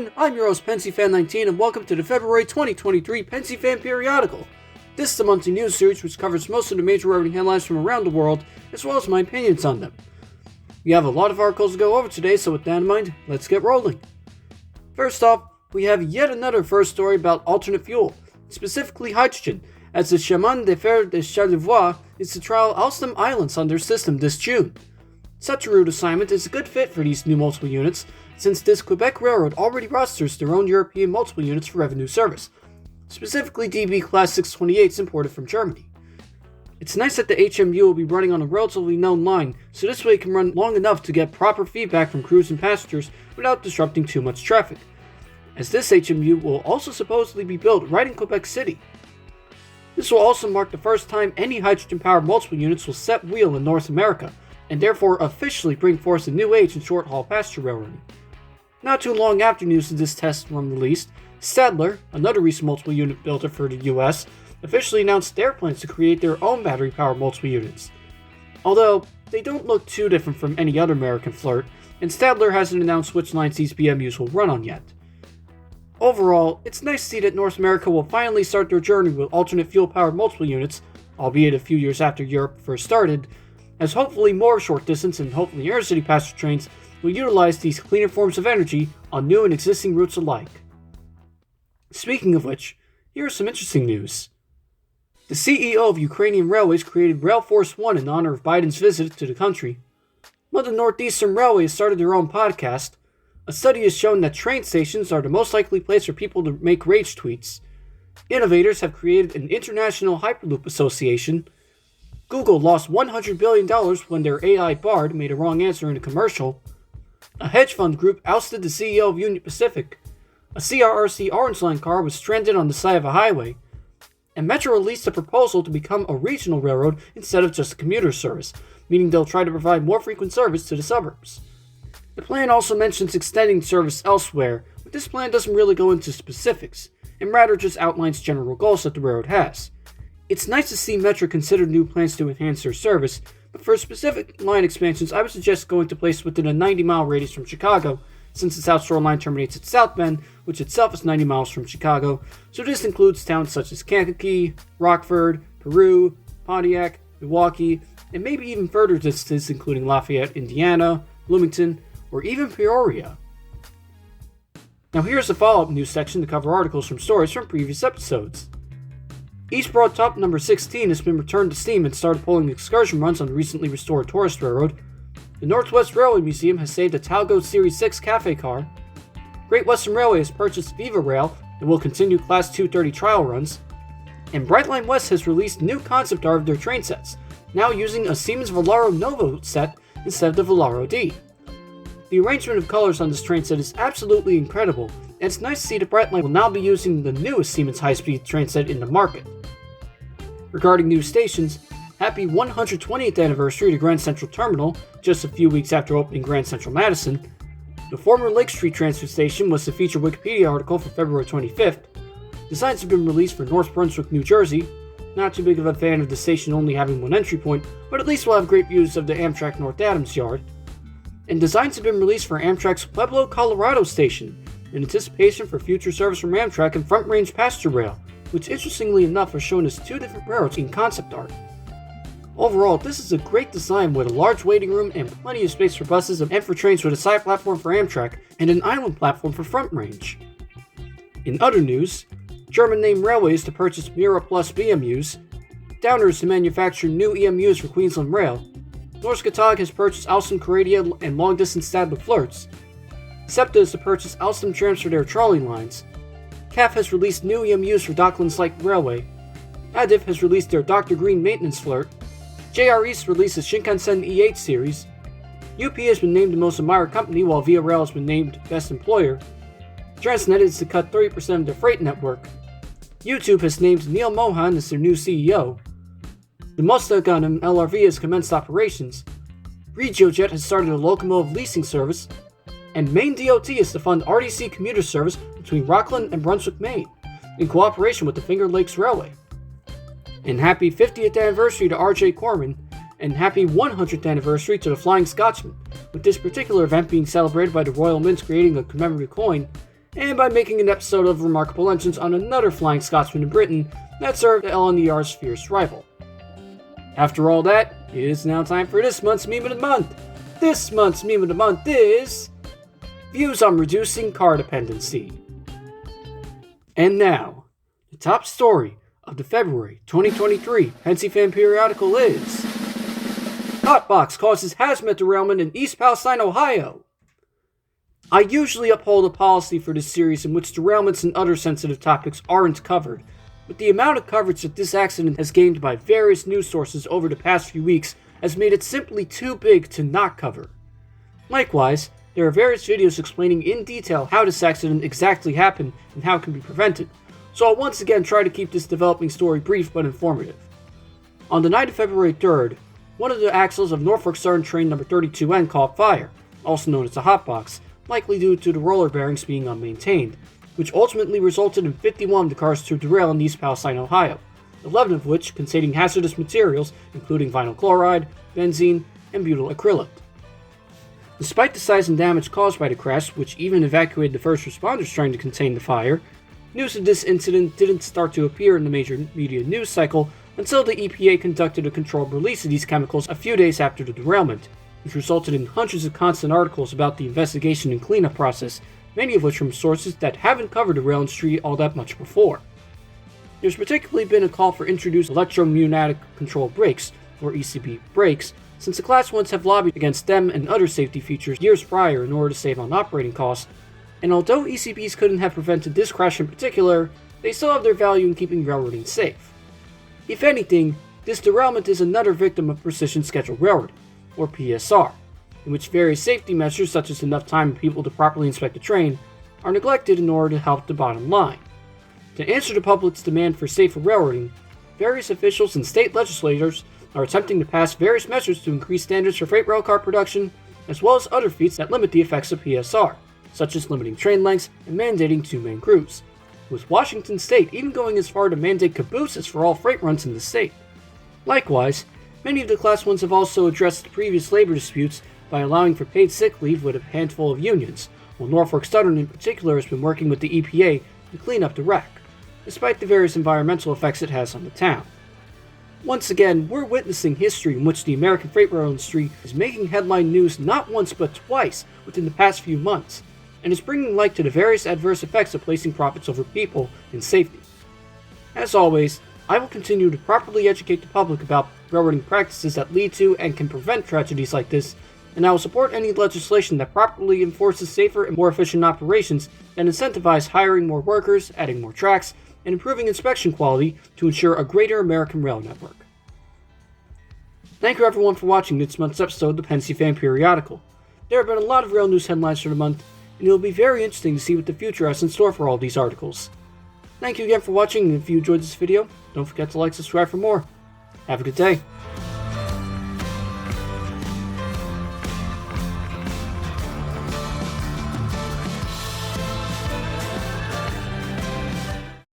everyone, I'm your host Pensyfan19 and welcome to the February 2023 Pensyfan Periodical. This is a monthly news series which covers most of the major railroading headlines from around the world, as well as my opinions on them. We have a lot of articles to go over today, so with that in mind, let's get rolling. First off, we have yet another first story about alternate fuel, specifically hydrogen, as the Chemin de Fer de Charlevoix is to trial Alstom Islands on their system this June. Such a route assignment is a good fit for these new multiple units, since this Quebec railroad already rosters their own European multiple units for revenue service, specifically DB Class 628s imported from Germany. It's nice that the HMU will be running on a relatively known line, so this way it can run long enough to get proper feedback from crews and passengers without disrupting too much traffic, as this HMU will also supposedly be built right in Quebec City. This will also mark the first time any hydrogen-powered multiple units will set wheel in North America, and therefore officially bring forth a new age in short-haul passenger railroading. Not too long after news of this test run released, Stadler, another recent multiple unit builder for the US, officially announced their plans to create their own battery-powered multiple units. Although, they don't look too different from any other American flirt, and Stadler hasn't announced which lines these BMUs will run on yet. Overall, it's nice to see that North America will finally start their journey with alternate fuel-powered multiple units, albeit a few years after Europe first started, as hopefully more short-distance and hopefully intercity passenger trains will utilize these cleaner forms of energy on new and existing routes alike. Speaking of which, here is some interesting news. The CEO of Ukrainian Railways created Rail Force One in honor of Biden's visit to the country. While the Northeastern Railway has started their own podcast, a study has shown that train stations are the most likely place for people to make rage tweets. Innovators have created an international Hyperloop association. Google lost $100 billion when their AI Bard made a wrong answer in a commercial. A hedge fund group ousted the CEO of Union Pacific. A CRRC Orange Line car was stranded on the side of a highway. And Metro released a proposal to become a regional railroad instead of just a commuter service, meaning they'll try to provide more frequent service to the suburbs. The plan also mentions extending service elsewhere, but this plan doesn't really go into specifics, and rather just outlines general goals that the railroad has. It's nice to see Metro consider new plans to enhance their service, but for specific line expansions, I would suggest going to place within a 90-mile radius from Chicago, since the South Shore line terminates at South Bend, which itself is 90 miles from Chicago, so this includes towns such as Kankakee, Rockford, Peru, Pontiac, Milwaukee, and maybe even further distances including Lafayette, Indiana, Bloomington, or even Peoria. Now here's the follow-up news section to cover articles from stories from previous episodes. East Broad Top number 16 has been returned to steam and started pulling excursion runs on the recently restored tourist railroad. The Northwest Railway Museum has saved a Talgo Series 6 cafe car. Great Western Railway has purchased Viva Rail and will continue Class 230 trial runs. And Brightline West has released new concept art of their train sets, now using a Siemens Velaro Novo set instead of the Velaro D. The arrangement of colors on this train set is absolutely incredible, and it's nice to see that Brightline will now be using the newest Siemens high-speed train set in the market. Regarding new stations, happy 120th anniversary to Grand Central Terminal, just a few weeks after opening Grand Central Madison. The former Lake Street transfer station was the featured Wikipedia article for February 25th. Designs have been released for North Brunswick, New Jersey. Not too big of a fan of the station only having one entry point, but at least we'll have great views of the Amtrak North Adams yard. And designs have been released for Amtrak's Pueblo, Colorado station, in anticipation for future service from Amtrak and Front Range Passenger Rail, which interestingly enough are shown as two different railroads in concept art. Overall, this is a great design with a large waiting room and plenty of space for buses and for trains with a side platform for Amtrak and an island platform for Front Range. In other news, German name railways to purchase Mura Plus BMUs, Downers to manufacture new EMUs for Queensland Rail, Norske Tog has purchased Alstom Coradia and long-distance Stadler Flirts, SEPTA is to purchase Alstom trams for their trolley lines, CAF has released new EMUs for Docklands Light Railway, ADIF has released their Dr. Green Maintenance Flirt, JR East releases Shinkansen E8 series, UP has been named the most admired company while Via Rail has been named Best Employer, Transnet is to cut 30% of their freight network, YouTube has named Neil Mohan as their new CEO, the Mostagun LRV has commenced operations, RegioJet has started a locomotive leasing service, and Maine DOT is to fund RDC commuter service between Rockland and Brunswick, Maine, in cooperation with the Finger Lakes Railway. And happy 50th anniversary to RJ Corman, and happy 100th anniversary to the Flying Scotsman, with this particular event being celebrated by the Royal Mint creating a commemorative coin, and by making an episode of Remarkable Engines on another Flying Scotsman in Britain that served LNER's fierce rival. After all that, it is now time for this month's Meme of the Month. This month's Meme of the Month is Views on Reducing Car Dependency. And now, the top story of the February 2023 Pensyfan Periodical is Hotbox causes hazmat derailment in East Palestine, Ohio. I usually uphold a policy for this series in which derailments and other sensitive topics aren't covered, but the amount of coverage that this accident has gained by various news sources over the past few weeks has made it simply too big to not cover. Likewise, there are various videos explaining in detail how this accident exactly happened and how it can be prevented, so I'll once again try to keep this developing story brief but informative. On the night of February 3rd, one of the axles of Norfolk Southern train number 32N caught fire, also known as a hotbox, likely due to the roller bearings being unmaintained, which ultimately resulted in 51 of the cars to derail in East Palestine, Ohio, 11 of which containing hazardous materials including vinyl chloride, benzene, and butyl acrylate. Despite the size and damage caused by the crash, which even evacuated the first responders trying to contain the fire, news of this incident didn't start to appear in the major media news cycle until the EPA conducted a controlled release of these chemicals a few days after the derailment, which resulted in hundreds of constant articles about the investigation and cleanup process, many of which from sources that haven't covered the rail industry all that much before. There's particularly been a call for introduced electromagnetic control brakes, or ECB brakes, since the Class 1s have lobbied against them and other safety features years prior in order to save on operating costs, and although ECBs couldn't have prevented this crash in particular, they still have their value in keeping railroading safe. If anything, this derailment is another victim of precision scheduled railroading, or PSR, in which various safety measures such as enough time and people to properly inspect the train are neglected in order to help the bottom line. To answer the public's demand for safer railroading, various officials and state legislators are attempting to pass various measures to increase standards for freight railcar production, as well as other feats that limit the effects of PSR, such as limiting train lengths and mandating two-man crews, with Washington State even going as far to mandate cabooses for all freight runs in the state. Likewise, many of the Class 1s have also addressed previous labor disputes by allowing for paid sick leave with a handful of unions, while Norfolk Southern in particular has been working with the EPA to clean up the wreck, despite the various environmental effects it has on the town. Once again, we're witnessing history in which the American freight rail industry is making headline news not once but twice within the past few months, and is bringing light to the various adverse effects of placing profits over people and safety. As always, I will continue to properly educate the public about railroading practices that lead to and can prevent tragedies like this, and I will support any legislation that properly enforces safer and more efficient operations that incentivize hiring more workers, adding more tracks, and improving inspection quality to ensure a greater American rail network. Thank you everyone for watching this month's episode of the Pensyfan Periodical. There have been a lot of rail news headlines for the month, and it will be very interesting to see what the future has in store for all these articles. Thank you again for watching, and if you enjoyed this video, don't forget to like and subscribe for more. Have a good day.